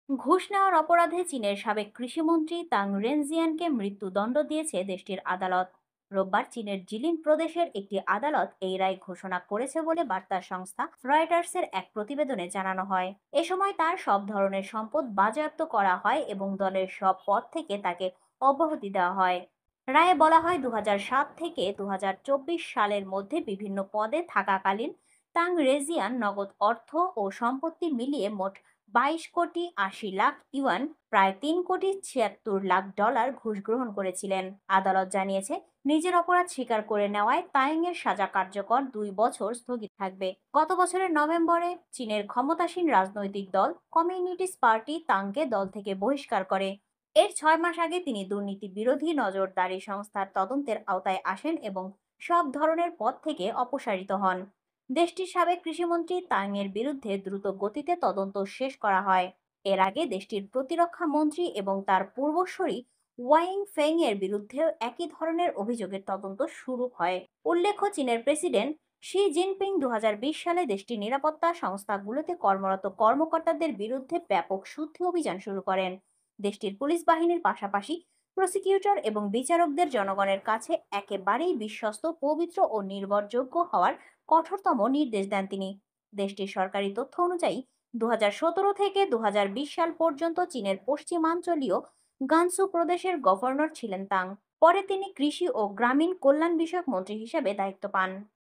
ঘুষ নেওয়ার অপরাধে চীনের সাবেক কৃষিমন্ত্রী তাং রেনজিয়ানকে মৃত্যুদণ্ড দিয়েছে দেশটির আদালত। রোববার চীনের জিলিন প্রদেশের একটি আদালত এই রায় ঘোষণা করেছে বলে বার্তা সংস্থা রয়টার্সের এক প্রতিবেদনে জানানো হয়। এ সময় তার সব ধরনের সম্পদ বাজেয়াপ্ত করা হয় এবং দলের সব পদ থেকে তাকে অব্যাহতি দেওয়া হয়। রায়ে বলা হয় ২০০৭ থেকে ২০২৪ সালের মধ্যে বিভিন্ন পদে থাকাকালীন তাং রেজিয়ান নগদ অর্থ ও সম্পত্তি মিলিয়ে মোট ২২,৮০,০০,০০০ ইউয়ান, প্রায় $৩,৭৬,০০,০০০ ঘুষ গ্রহণ করেছিলেন। আদালত জানিয়েছে, নিজের অপরাধ স্বীকার করে নেওয়ায় তায়েংয়ের সাজা কার্যকর ২ বছর স্থগিত থাকবে। গত বছরের নভেম্বরে চীনের ক্ষমতাসীন রাজনৈতিক দল কমিউনিস্ট পার্টি তাংকে দল থেকে বহিষ্কার করে। এর ৬ মাস আগে তিনি দুর্নীতি বিরোধী নজরদারি সংস্থার তদন্তের আওতায় আসেন এবং সব ধরনের পদ থেকে অপসারিত হন। দেশটির সাবেক কৃষিমন্ত্রী তাং এর বিরুদ্ধে দ্রুত গতিতে তদন্ত শেষ করা হয়। এর আগে দেশটির প্রতিরক্ষা মন্ত্রী এবং তার পূর্বসূরি ওয়াইং ফেং এর বিরুদ্ধে একই ধরনের অভিযোগের তদন্ত শুরু হয়। উল্লেখ্য, চীনের প্রেসিডেন্ট শি জিনপিং ২০২০ সালে দেশটির নিরাপত্তা সংস্থাগুলোতে কর্মরত কর্মকর্তাদের বিরুদ্ধে ব্যাপক শুদ্ধি অভিযান শুরু করেন। দেশটির পুলিশ বাহিনীর পাশাপাশি প্রসিকিউটর এবং বিচারকদের জনগণের কাছে একেবারেই বিশ্বস্ত, পবিত্র ও নির্ভরযোগ্য হওয়ার কঠোরতম নির্দেশ দেন তিনি। দেশটির সরকারি তথ্য অনুযায়ী ২০১৭ থেকে ২০২০ সাল পর্যন্ত চীনের পশ্চিমাঞ্চলীয় গানসু প্রদেশের গভর্নর ছিলেন তাং। পরে তিনি কৃষি ও গ্রামীণ কল্যাণ বিষয়ক মন্ত্রী হিসেবে দায়িত্ব পান।